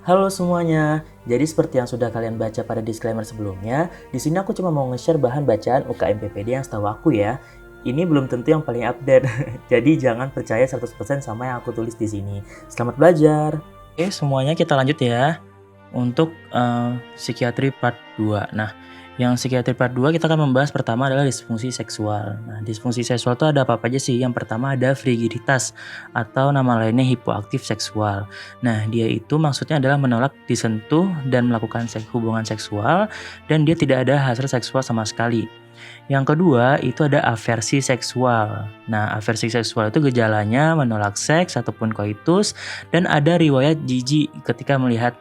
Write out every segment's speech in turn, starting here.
Halo semuanya. Jadi seperti yang sudah kalian baca pada disclaimer sebelumnya, di sini aku cuma mau nge-share bahan bacaan UKM PPD yang setahu aku ya. Ini belum tentu yang paling update. Jadi jangan percaya 100% sama yang aku tulis di sini. Selamat belajar. Oke, semuanya kita lanjut ya. Untuk psikiatri part 2. Nah, yang psikiatri part 2 kita akan membahas pertama adalah disfungsi seksual. Nah, disfungsi seksual itu ada apa aja sih? Yang pertama ada frigiditas atau nama lainnya hipoaktif seksual. Nah, dia itu maksudnya adalah menolak disentuh dan melakukan hubungan seksual dan dia tidak ada hasrat seksual sama sekali. Yang kedua itu ada aversi seksual. Nah, aversi seksual itu gejalanya menolak seks ataupun koitus dan ada riwayat jijik ketika melihat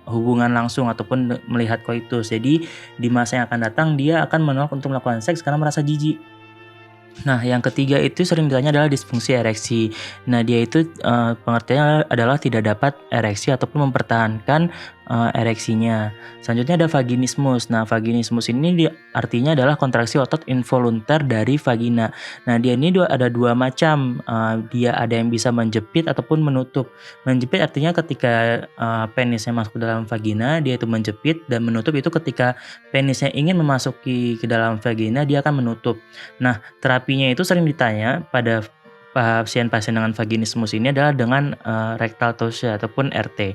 hubungan langsung ataupun melihat koitus. Jadi di masa yang akan datang dia akan menolak untuk melakukan seks karena merasa jijik. Nah, yang ketiga itu sering ditanya adalah disfungsi ereksi. Nah, dia itu pengertiannya adalah tidak dapat ereksi ataupun mempertahankan ereksinya. Selanjutnya ada vaginismus. Nah, vaginismus ini artinya adalah kontraksi otot involunter dari vagina. Nah, dia ini ada dua macam. Dia ada yang bisa menjepit ataupun menutup. Menjepit artinya ketika penisnya masuk ke dalam vagina, dia itu menjepit, dan menutup itu ketika penisnya ingin memasuki ke dalam vagina, dia akan menutup. Nah, terapinya itu sering ditanya pada pasien-pasien dengan vaginismus ini adalah dengan rectal tosia ataupun RT.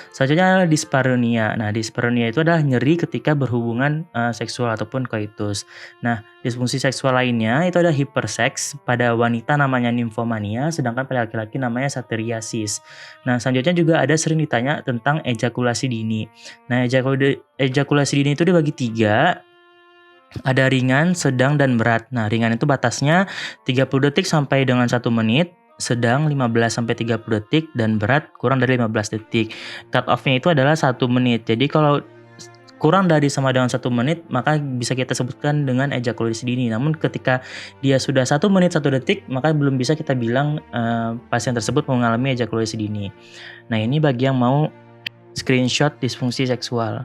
Selanjutnya adalah dispareunia. Nah, dispareunia itu adalah nyeri ketika berhubungan seksual ataupun koitus. Nah, disfungsi seksual lainnya itu ada hiperseks. Pada wanita namanya nymphomania, sedangkan pada laki-laki namanya satyriasis. Nah, selanjutnya juga ada sering ditanya tentang ejakulasi dini. Nah, ejakulasi dini itu dibagi 3. Ada ringan, sedang, dan berat. Nah, ringan itu batasnya 30 detik sampai dengan 1 menit, sedang 15 sampai 30 detik, dan berat kurang dari 15 detik. Cut off-nya itu adalah 1 menit. Jadi kalau kurang dari sama dengan 1 menit, maka bisa kita sebutkan dengan ejakulasi dini. Namun ketika dia sudah 1 menit 1 detik, maka belum bisa kita bilang pasien tersebut mengalami ejakulasi dini. Nah, ini bagi yang mau screenshot disfungsi seksual.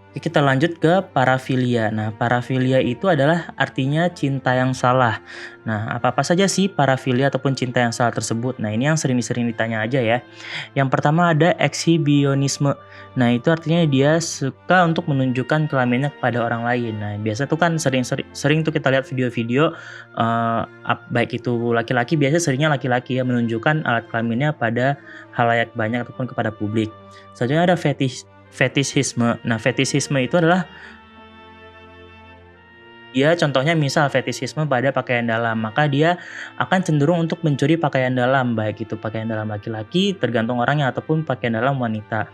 Oke, kita lanjut ke parafilia. Nah, parafilia itu adalah artinya cinta yang salah. Nah, apa-apa saja sih parafilia ataupun cinta yang salah tersebut? Nah, ini yang sering ditanya aja ya. Yang pertama ada ekshibionisme. Nah, itu artinya dia suka untuk menunjukkan kelaminnya kepada orang lain. Nah, biasa tuh kan sering tuh kita lihat video-video baik itu laki-laki, biasa seringnya laki-laki ya menunjukkan alat kelaminnya pada halayak banyak ataupun kepada publik. Selanjutnya ada fetishisme. Nah, fetishisme itu adalah contohnya misal fetishisme pada pakaian dalam, maka dia akan cenderung untuk mencuri pakaian dalam, baik itu pakaian dalam laki-laki tergantung orangnya ataupun pakaian dalam wanita.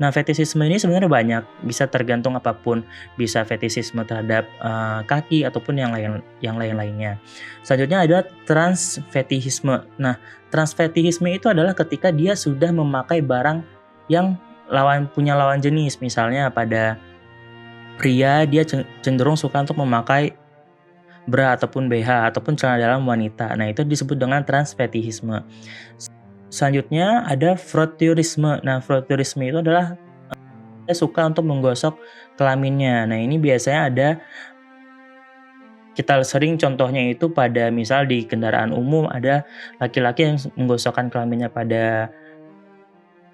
Nah, fetishisme ini sebenarnya banyak, bisa tergantung apapun, bisa fetishisme terhadap kaki ataupun yang lain-lainnya. Selanjutnya ada transfetishisme. Nah, transfetishisme itu adalah ketika dia sudah memakai barang yang punya lawan jenis. Misalnya pada pria dia cenderung suka untuk memakai bra ataupun BH ataupun celana dalam wanita. Nah, itu disebut dengan transfetishisme. Selanjutnya ada froteurisme. Nah, froteurisme itu adalah dia suka untuk menggosok kelaminnya. Nah, ini biasanya ada, kita sering contohnya itu pada misal di kendaraan umum ada laki-laki yang menggosokkan kelaminnya pada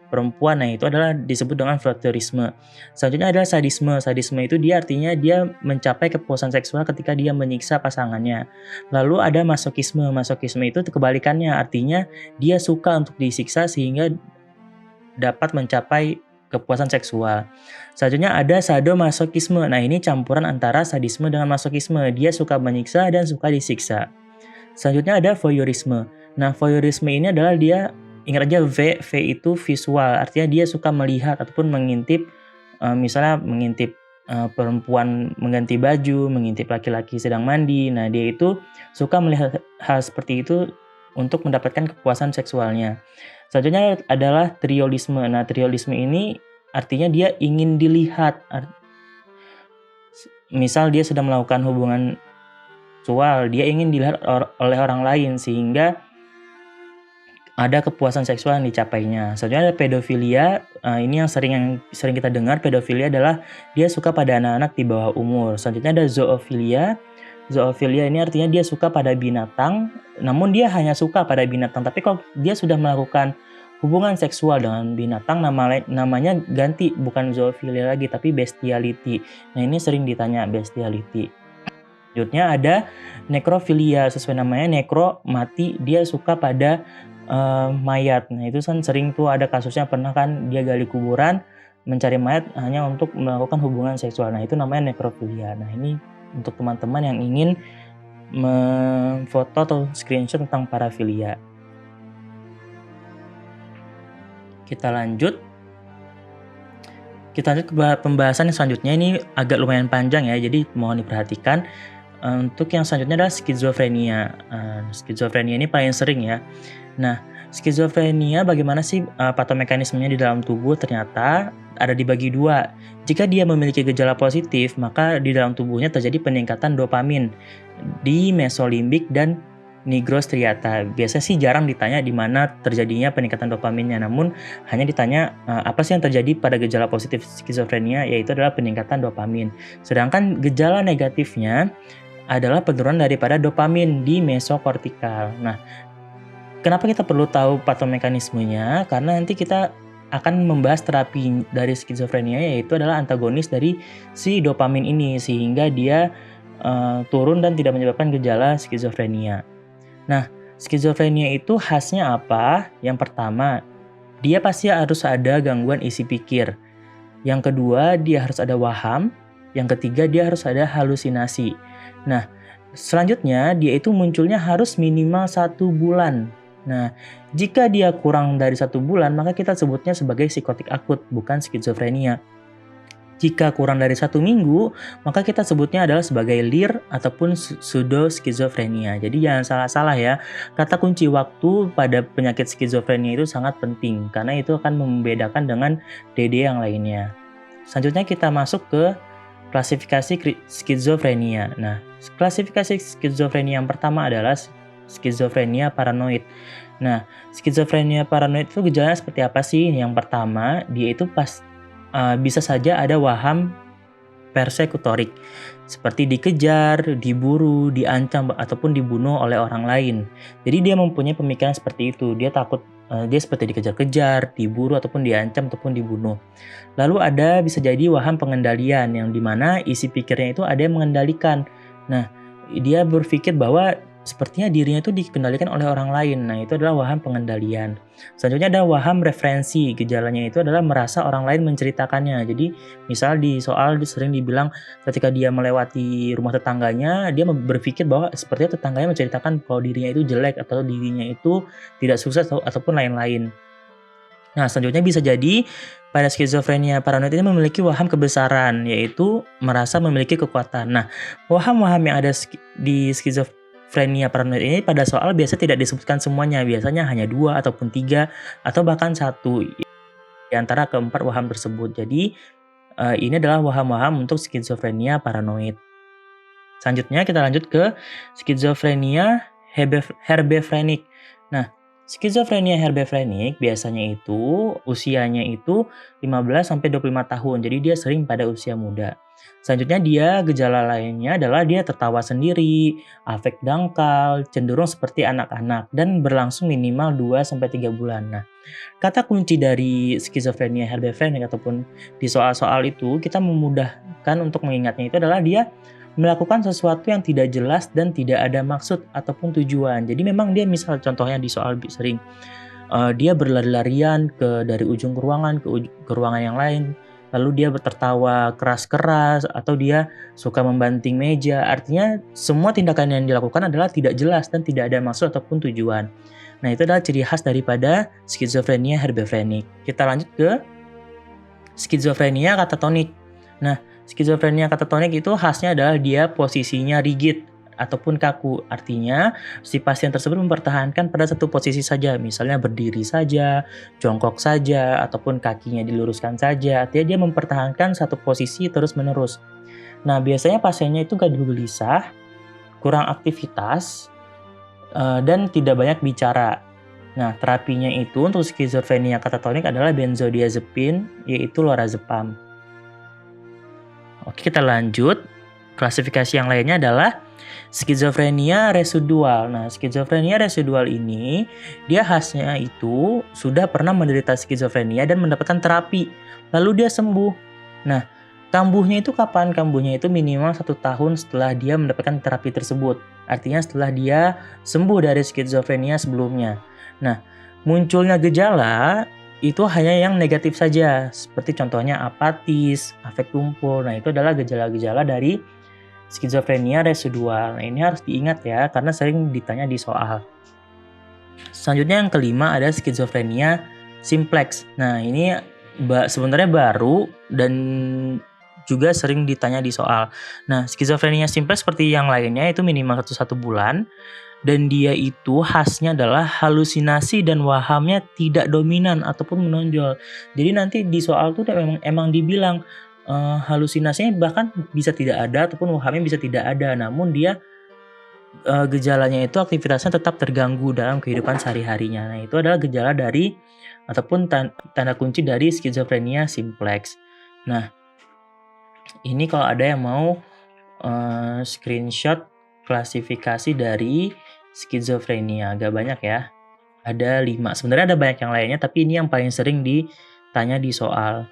perempuan. Nah, itu adalah disebut dengan froteurisme. Selanjutnya ada sadisme. Sadisme itu dia artinya dia mencapai kepuasan seksual ketika dia menyiksa pasangannya. Lalu ada masokisme. Masokisme itu kebalikannya, artinya dia suka untuk disiksa sehingga dapat mencapai kepuasan seksual. Selanjutnya ada sadomasokisme. Nah, ini campuran antara sadisme dengan masokisme. Dia suka menyiksa dan suka disiksa. Selanjutnya ada voyeurisme. Nah, voyeurisme ini adalah dia, ingat aja V itu visual, artinya dia suka melihat ataupun mengintip, misalnya mengintip perempuan mengganti baju, mengintip laki-laki sedang mandi. Nah, dia itu suka melihat hal seperti itu untuk mendapatkan kepuasan seksualnya. Selanjutnya adalah triolisme. Nah, triolisme ini artinya dia ingin dilihat. Misal dia sedang melakukan hubungan seksual, dia ingin dilihat oleh orang lain sehingga ada kepuasan seksual yang dicapainya. Selanjutnya ada pedofilia. Ini yang sering kita dengar. Pedofilia adalah dia suka pada anak-anak di bawah umur. Selanjutnya ada zoofilia. Zoofilia ini artinya dia suka pada binatang, namun dia hanya suka pada binatang. Tapi kalau dia sudah melakukan hubungan seksual dengan binatang, namanya ganti, bukan zoofilia lagi, tapi bestiality. Nah, ini sering ditanya bestiality. Selanjutnya ada nekrofilia, sesuai namanya, nekro, mati, dia suka pada mayat. Nah, itu kan sering tuh ada kasusnya, pernah kan dia gali kuburan, mencari mayat hanya untuk melakukan hubungan seksual. Nah, itu namanya nekrofilia. Nah, ini untuk teman-teman yang ingin memfoto atau screenshot tentang parafilia. Kita lanjut ke pembahasan yang selanjutnya. Ini agak lumayan panjang ya, jadi mohon diperhatikan. Untuk yang selanjutnya adalah skizofrenia. Skizofrenia ini paling sering ya. Nah, skizofrenia bagaimana sih patomekanismenya di dalam tubuh? Ternyata ada dibagi dua. Jika dia memiliki gejala positif, maka di dalam tubuhnya terjadi peningkatan dopamin di mesolimbik dan nigrostriata. Biasanya sih jarang ditanya di mana terjadinya peningkatan dopaminnya, namun hanya ditanya apa sih yang terjadi pada gejala positif skizofrenia, yaitu adalah peningkatan dopamin. Sedangkan gejala negatifnya adalah penurunan daripada dopamin di mesokortikal. Nah, kenapa kita perlu tahu patomekanismenya? Karena nanti kita akan membahas terapi dari skizofrenia, yaitu adalah antagonis dari si dopamin ini, sehingga dia turun dan tidak menyebabkan gejala skizofrenia. Nah, skizofrenia itu khasnya apa? Yang pertama, dia pasti harus ada gangguan isi pikir. Yang kedua, dia harus ada waham. Yang ketiga, dia harus ada halusinasi. Nah, selanjutnya dia itu munculnya harus minimal 1 bulan. Nah, jika dia kurang dari 1 bulan, maka kita sebutnya sebagai psikotik akut, bukan skizofrenia. Jika kurang dari 1 minggu, maka kita sebutnya adalah sebagai LIR ataupun pseudoskizofrenia. Jadi jangan salah-salah ya. Kata kunci waktu pada penyakit skizofrenia itu sangat penting, karena itu akan membedakan dengan DD yang lainnya. Selanjutnya kita masuk ke klasifikasi skizofrenia. Nah, klasifikasi skizofrenia yang pertama adalah skizofrenia paranoid. Nah, skizofrenia paranoid itu gejalanya seperti apa sih? Yang pertama, dia itu bisa saja ada waham persekutorik, seperti dikejar, diburu, diancam, ataupun dibunuh oleh orang lain. Jadi dia mempunyai pemikiran seperti itu. Dia takut, dia seperti dikejar-kejar, diburu, ataupun diancam, ataupun dibunuh. Lalu ada bisa jadi waham pengendalian, yang dimana isi pikirnya itu ada yang mengendalikan. Nah, dia berpikir bahwa sepertinya dirinya itu dikendalikan oleh orang lain. Nah, itu adalah waham pengendalian. Selanjutnya ada waham referensi. Gejalanya itu adalah merasa orang lain menceritakannya. Jadi, misal di soal sering dibilang ketika dia melewati rumah tetangganya, dia berpikir bahwa sepertinya tetangganya menceritakan kalau dirinya itu jelek atau dirinya itu tidak sukses ataupun lain-lain. Nah, selanjutnya bisa jadi pada skizofrenia paranoid ini memiliki waham kebesaran, yaitu merasa memiliki kekuatan. Nah, waham-waham yang ada di skizofrenia paranoid ini pada soal biasa tidak disebutkan semuanya, biasanya hanya 2 ataupun 3 atau bahkan 1 di antara keempat waham tersebut. Jadi ini adalah waham-waham untuk skizofrenia paranoid. Selanjutnya kita lanjut ke skizofrenia herbefrenik. Nah, skizofrenia herbefrenik biasanya itu usianya itu 15-25 tahun. Jadi dia sering pada usia muda. Selanjutnya dia gejala lainnya adalah dia tertawa sendiri, afek dangkal, cenderung seperti anak-anak dan berlangsung minimal 2-3 bulan. Nah, kata kunci dari skizofrenia herbefrenik ataupun di soal-soal itu kita memudahkan untuk mengingatnya itu adalah dia melakukan sesuatu yang tidak jelas dan tidak ada maksud ataupun tujuan. Jadi memang dia misal contohnya di soal sering dia berlari-larian dari ujung ruangan ke ruangan yang lain, lalu dia tertawa keras-keras atau dia suka membanting meja. Artinya semua tindakan yang dilakukan adalah tidak jelas dan tidak ada maksud ataupun tujuan. Nah, itu adalah ciri khas daripada skizofrenia herbefrenik. Kita lanjut ke skizofrenia katatonik. Nah, skizofrenia katatonik itu khasnya adalah dia posisinya rigid ataupun kaku. Artinya, si pasien tersebut mempertahankan pada satu posisi saja. Misalnya berdiri saja, jongkok saja, ataupun kakinya diluruskan saja. Artinya dia mempertahankan satu posisi terus-menerus. Nah, biasanya pasiennya itu gaduh gelisah, kurang aktivitas, dan tidak banyak bicara. Nah, terapinya itu untuk skizofrenia katatonik adalah benzodiazepin, yaitu lorazepam. Oke, kita lanjut. Klasifikasi yang lainnya adalah skizofrenia residual. Nah, skizofrenia residual ini dia khasnya itu sudah pernah menderita skizofrenia dan mendapatkan terapi, lalu dia sembuh. Nah, kambuhnya itu kapan? Kambuhnya itu minimal 1 tahun setelah dia mendapatkan terapi tersebut. Artinya setelah dia sembuh dari skizofrenia sebelumnya. Nah, munculnya gejala itu hanya yang negatif saja, seperti contohnya apatis, afek tumpul. Nah, itu adalah gejala-gejala dari skizofrenia residual. Nah, ini harus diingat ya, karena sering ditanya di soal. Selanjutnya yang kelima ada skizofrenia simplex. Nah, ini sebenarnya baru dan juga sering ditanya di soal. Nah, skizofrenia simplex seperti yang lainnya itu minimal 1 bulan. Dan dia itu khasnya adalah halusinasi dan wahamnya tidak dominan ataupun menonjol. Jadi nanti di soal tuh emang dibilang halusinasinya bahkan bisa tidak ada ataupun wahamnya bisa tidak ada. Namun dia gejalanya itu aktivitasnya tetap terganggu dalam kehidupan sehari-harinya. Nah, itu adalah gejala dari ataupun tanda kunci dari skizofrenia simplex. Nah, ini kalau ada yang mau screenshot klasifikasi dari skizofrenia, agak banyak ya. Ada 5. Sebenarnya ada banyak yang lainnya, tapi ini yang paling sering ditanya di soal.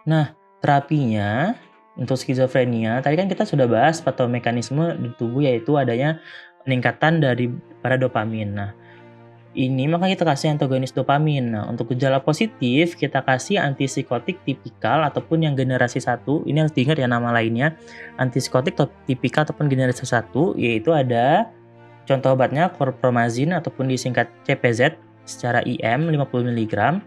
Nah, terapinya untuk skizofrenia, tadi kan kita sudah bahas patomekanisme di tubuh yaitu adanya peningkatan dari pada dopamin. Nah, ini maka kita kasih antagonis dopamin. Nah, untuk gejala positif kita kasih antipsikotik tipikal ataupun yang generasi 1. Ini harus diingat ya nama lainnya. Antipsikotik tipikal ataupun generasi 1 yaitu ada contoh obatnya chlorpromazine ataupun disingkat CPZ secara IM 50 mg.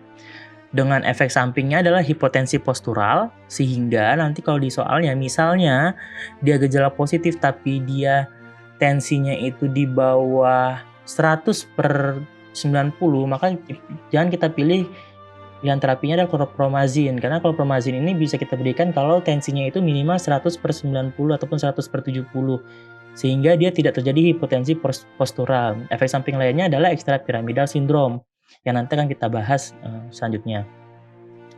Dengan efek sampingnya adalah hipotensi postural, sehingga nanti kalau di soalnya misalnya dia gejala positif tapi dia tensinya itu di bawah 100/90, maka jangan kita pilih yang terapinya adalah chlorpromazine, karena chlorpromazine ini bisa kita berikan kalau tensinya itu minimal 100/90 ataupun 100/70, sehingga dia tidak terjadi hipotensi postural. Efek samping lainnya adalah ekstrapyramidal syndrome yang nanti akan kita bahas selanjutnya.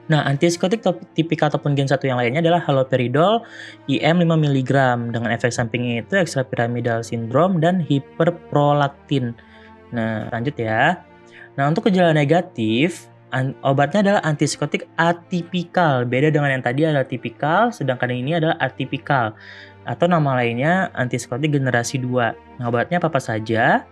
Nah, antipsikotik tipikal ataupun gen 1 yang lainnya adalah haloperidol IM 5 mg dengan efek sampingnya itu ekstrapyramidal syndrome dan hiperprolaktin. Nah, lanjut ya. Nah, untuk gejala negatif, obatnya adalah antipsikotik atipikal. Beda dengan yang tadi adalah tipikal, sedangkan ini adalah atipikal. Atau nama lainnya antipsikotik generasi 2. Nah, obatnya apa saja?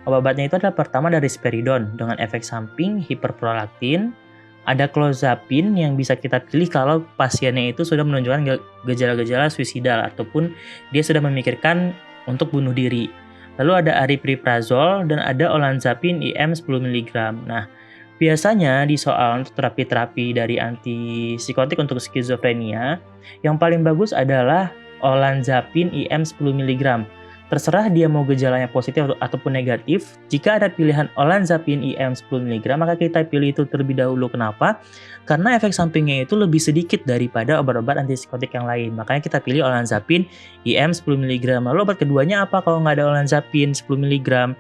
Obat-obatnya itu adalah pertama dari risperidon dengan efek samping hiperprolaktin. Ada clozapine yang bisa kita pilih kalau pasiennya itu sudah menunjukkan gejala-gejala suicidal ataupun dia sudah memikirkan untuk bunuh diri. Lalu ada aripiprazol dan ada olanzapine IM 10 mg. Nah, biasanya di soal untuk terapi-terapi dari antipsikotik untuk skizofrenia, yang paling bagus adalah olanzapine IM 10 mg. Terserah dia mau gejalanya positif ataupun negatif. Jika ada pilihan olanzapine IM 10 mg, maka kita pilih itu terlebih dahulu. Kenapa? Karena efek sampingnya itu lebih sedikit daripada obat-obat antipsikotik yang lain. Makanya kita pilih olanzapine IM 10 mg. Lalu obat keduanya apa kalau nggak ada olanzapine 10 mg?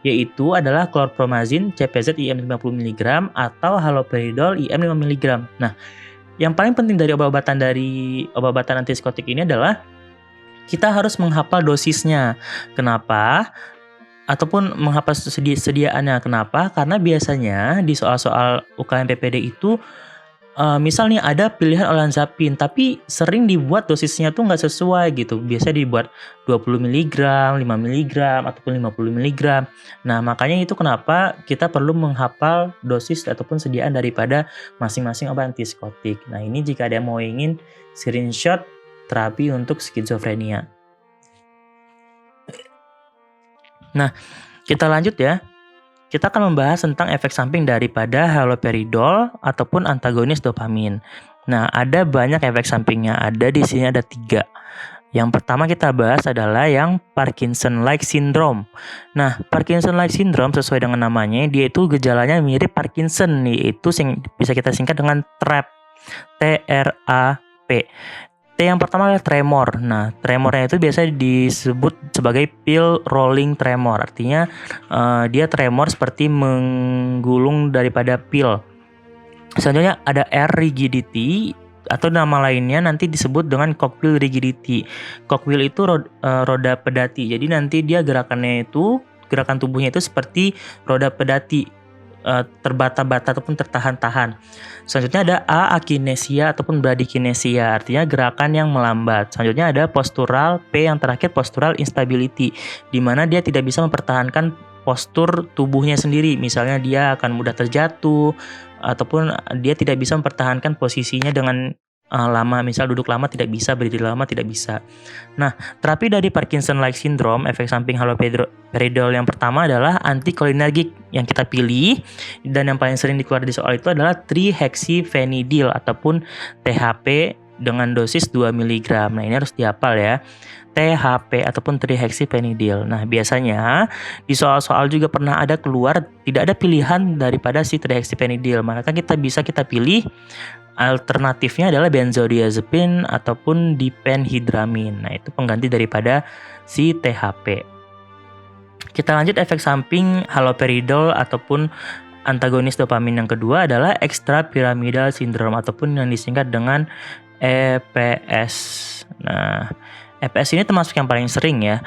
Yaitu adalah chlorpromazine CPZ IM 50 mg atau haloperidol IM 5 mg. Nah, yang paling penting dari obat-obatan antipsikotik ini adalah kita harus menghafal dosisnya. Kenapa? Ataupun menghafal sediaannya. Kenapa? Karena biasanya di soal-soal UKM PPD itu misalnya ada pilihan olanzapine, tapi sering dibuat dosisnya tuh nggak sesuai gitu. Biasanya dibuat 20 mg, 5 mg, ataupun 50 mg. Nah, makanya itu kenapa kita perlu menghafal dosis ataupun sediaan daripada masing-masing obat antipsikotik. Nah, ini jika ada yang mau ingin screenshot terapi untuk skizofrenia. Nah, kita lanjut ya. Kita akan membahas tentang efek samping daripada haloperidol ataupun antagonis dopamin. Nah, ada banyak efek sampingnya. Ada di sini ada 3. Yang pertama kita bahas adalah yang Parkinson-like syndrome. Nah, Parkinson-like syndrome sesuai dengan namanya, dia itu gejalanya mirip Parkinson, yaitu bisa kita singkat dengan TRAP. T-R-A-P. T yang pertama adalah tremor. Nah, tremornya itu biasa disebut sebagai pill rolling tremor. Artinya dia tremor seperti menggulung daripada pil. Selanjutnya ada R rigidity. atau nama lainnya nanti disebut dengan cogwheel rigidity. Cogwheel itu roda pedati. Jadi nanti dia gerakan tubuhnya itu seperti roda pedati, terbata-bata ataupun tertahan-tahan. Selanjutnya ada akinesia ataupun bradykinesia, artinya gerakan yang melambat. Selanjutnya ada postural, P yang terakhir postural instability, di mana dia tidak bisa mempertahankan postur tubuhnya sendiri. Misalnya dia akan mudah terjatuh ataupun dia tidak bisa mempertahankan posisinya dengan lama, misal duduk lama tidak bisa, berdiri lama tidak bisa. Nah, terapi dari Parkinson-like syndrome, efek samping haloperidol yang pertama adalah anticholinergic yang kita pilih, dan yang paling sering dikeluarkan di soal itu adalah trihexyphenidyl ataupun THP dengan dosis 2 mg. Nah, ini harus dihafal ya. THP ataupun trihexyphenidyl. Nah, biasanya di soal-soal juga pernah ada keluar tidak ada pilihan daripada si trihexyphenidyl. Maka kita pilih alternatifnya adalah benzodiazepin ataupun diphenhydramin. Nah, itu pengganti daripada si THP. Kita lanjut efek samping haloperidol ataupun antagonis dopamin yang kedua adalah extrapyramidal syndrome ataupun yang disingkat dengan EPS. Nah, EPS ini termasuk yang paling sering ya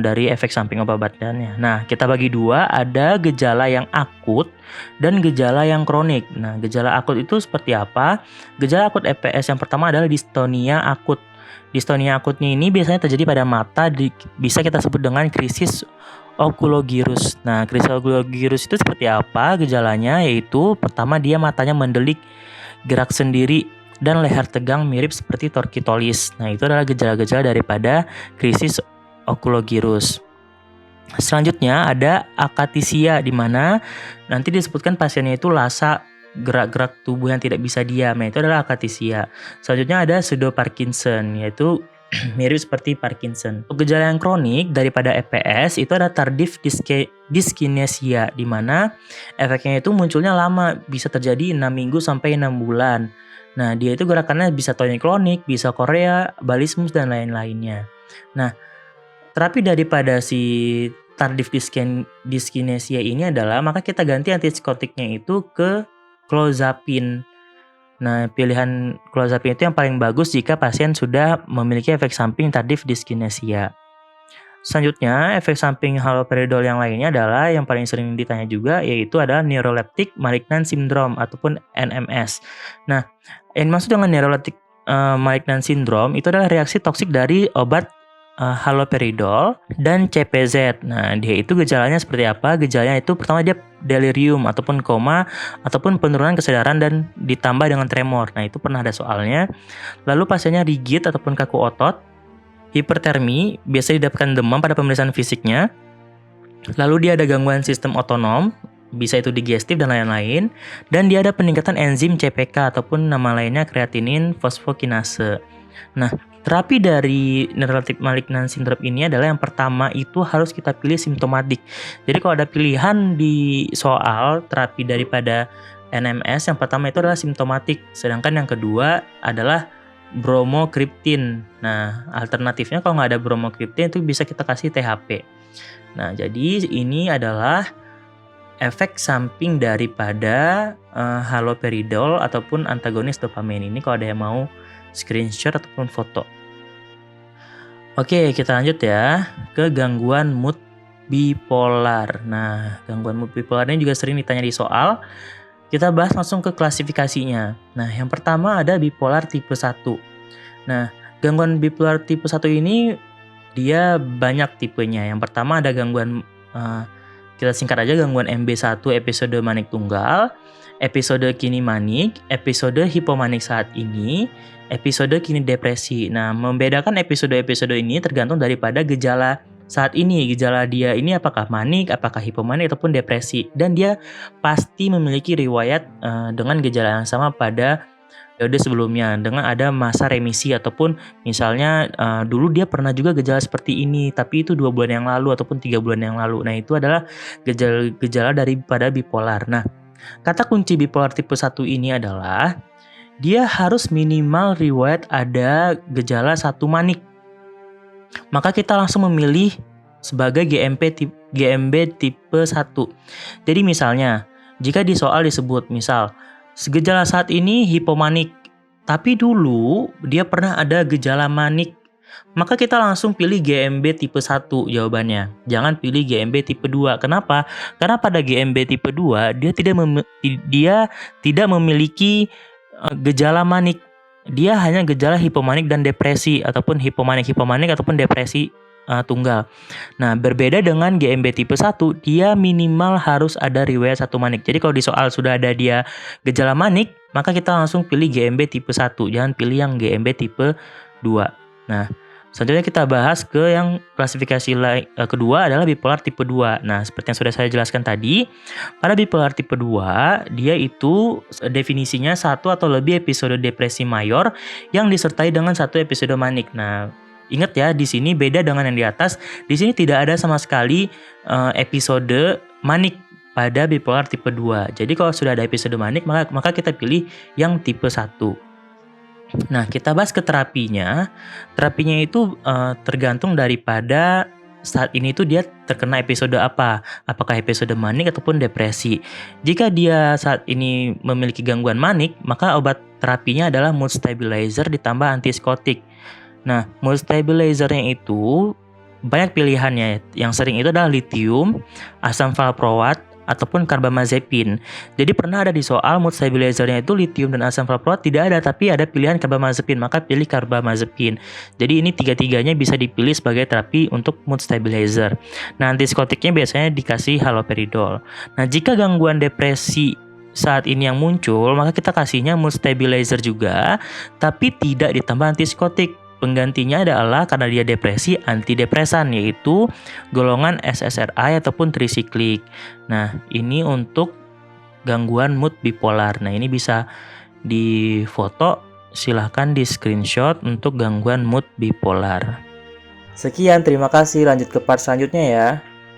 dari efek samping obat-obatannya. Nah, kita bagi dua, ada gejala yang akut dan gejala yang kronik. Nah, gejala akut itu seperti apa? Gejala akut EPS yang pertama adalah distonia akut. Distonia akutnya ini biasanya terjadi pada mata, bisa kita sebut dengan krisis okulogirus. Nah, krisis okulogirus itu seperti apa gejalanya? Yaitu pertama dia matanya mendelik, gerak sendiri, dan leher tegang mirip seperti torkitolis. Nah, itu adalah gejala-gejala daripada krisis okulogirus. Selanjutnya ada akatisia, di mana nanti disebutkan pasiennya itu lasa, gerak-gerak tubuh yang tidak bisa diam. Nah, itu adalah akatisia. Selanjutnya ada pseudo Parkinson, yaitu mirip seperti Parkinson. Gejala yang kronik daripada EPS itu ada tardive dyskinesia, di mana efeknya itu munculnya lama, bisa terjadi 6 minggu sampai 6 bulan. Nah, dia itu gerakannya bisa tonic-clonic, bisa chorea, balismus, dan lain-lainnya. Nah, terapi daripada si tardive dyskinesia ini adalah, maka kita ganti antipsikotiknya itu ke clozapine. Nah, pilihan clozapine itu yang paling bagus jika pasien sudah memiliki efek samping tardive dyskinesia. Selanjutnya, efek samping haloperidol yang lainnya adalah yang paling sering ditanya juga, yaitu adalah neuroleptic malignant syndrome ataupun NMS. Nah, yang dimaksud dengan neuroleptic malignant syndrome itu adalah reaksi toksik dari obat haloperidol dan CPZ. Nah, dia itu gejalanya seperti apa? Gejalanya itu pertama dia delirium ataupun koma ataupun penurunan kesadaran dan ditambah dengan tremor. Nah, itu pernah ada soalnya. Lalu pasiennya rigid ataupun kaku otot. Hipertermi, biasa didapatkan demam pada pemeriksaan fisiknya. Lalu dia ada gangguan sistem otonom, bisa itu digestif dan lain-lain. Dan dia ada peningkatan enzim CPK ataupun nama lainnya kreatinin fosfokinase. Nah, terapi dari neuroleptic malignant syndrome ini adalah yang pertama itu harus kita pilih simptomatik. Jadi kalau ada pilihan di soal terapi daripada NMS, yang pertama itu adalah simptomatik. Sedangkan yang kedua adalah bromokriptin. Nah, alternatifnya kalau nggak ada bromokriptin itu bisa kita kasih THP. Nah, jadi ini adalah efek samping daripada haloperidol ataupun antagonis dopamin ini kalau ada yang mau screenshot ataupun foto. Oke, kita lanjut ya ke gangguan mood bipolar. Nah, gangguan mood bipolar ini juga sering ditanya di soal. Kita bahas langsung ke klasifikasinya. Nah, yang pertama ada bipolar tipe 1. Nah, gangguan bipolar tipe 1 ini dia banyak tipenya. Yang pertama ada gangguan, kita singkat aja, gangguan MB1 episode manik tunggal, episode kini manik, episode hipomanik saat ini, episode kini depresi. Nah, membedakan episode-episode ini tergantung daripada gejala saat ini. Gejala dia ini apakah manik, apakah hipomanik, ataupun depresi. Dan dia pasti memiliki riwayat dengan gejala yang sama pada periode sebelumnya, dengan ada masa remisi ataupun misalnya dulu dia pernah juga gejala seperti ini, tapi itu 2 bulan yang lalu ataupun 3 bulan yang lalu. Nah, itu adalah gejala daripada bipolar. Nah, kata kunci bipolar tipe 1 ini adalah dia harus minimal riwayat ada gejala 1 manik. Maka kita langsung memilih sebagai GMB tipe 1. Jadi misalnya, jika di soal disebut misal gejala saat ini hipomanik, tapi dulu dia pernah ada gejala manik, maka kita langsung pilih GMB tipe 1 jawabannya. Jangan pilih GMB tipe 2. Kenapa? Karena pada GMB tipe 2 dia tidak memiliki gejala manik. Dia hanya gejala hipomanik dan depresi ataupun hipomanik ataupun depresi tunggal. Nah, berbeda dengan GMB tipe 1, dia minimal harus ada riwayat satu manik. Jadi kalau di soal sudah ada dia gejala manik, maka kita langsung pilih GMB tipe 1, jangan pilih yang GMB tipe 2. Nah, selanjutnya kita bahas ke yang klasifikasi kedua adalah bipolar tipe 2. Nah, seperti yang sudah saya jelaskan tadi, pada bipolar tipe 2, dia itu definisinya satu atau lebih episode depresi mayor yang disertai dengan satu episode manik. Nah, ingat ya, di sini beda dengan yang di atas. Di sini tidak ada sama sekali episode manik pada bipolar tipe 2. Jadi kalau sudah ada episode manik, maka kita pilih yang tipe 1. Nah, kita bahas ke terapinya. Terapinya itu tergantung daripada saat ini tuh dia terkena episode apa. Apakah episode manik ataupun depresi. Jika dia saat ini memiliki gangguan manik, maka obat terapinya adalah mood stabilizer ditambah antipsikotik. Nah, mood stabilizer-nya itu banyak pilihannya. Yang sering itu adalah lithium, asam valproat, ataupun carbamazepine. Jadi pernah ada di soal mood stabilizer-nya itu lithium dan asam valproat tidak ada, tapi ada pilihan carbamazepine, maka pilih carbamazepine. Jadi ini tiga-tiganya bisa dipilih sebagai terapi untuk mood stabilizer. Nah, antipsikotiknya biasanya dikasih haloperidol. Nah, jika gangguan depresi saat ini yang muncul, maka kita kasihnya mood stabilizer juga, tapi tidak ditambah antipsikotik. Penggantinya adalah karena dia depresi, antidepresan, yaitu golongan SSRI ataupun trisiklik. Nah, ini untuk gangguan mood bipolar. Nah, ini bisa difoto, silahkan di screenshot untuk gangguan mood bipolar. Sekian, terima kasih. Lanjut ke part selanjutnya ya.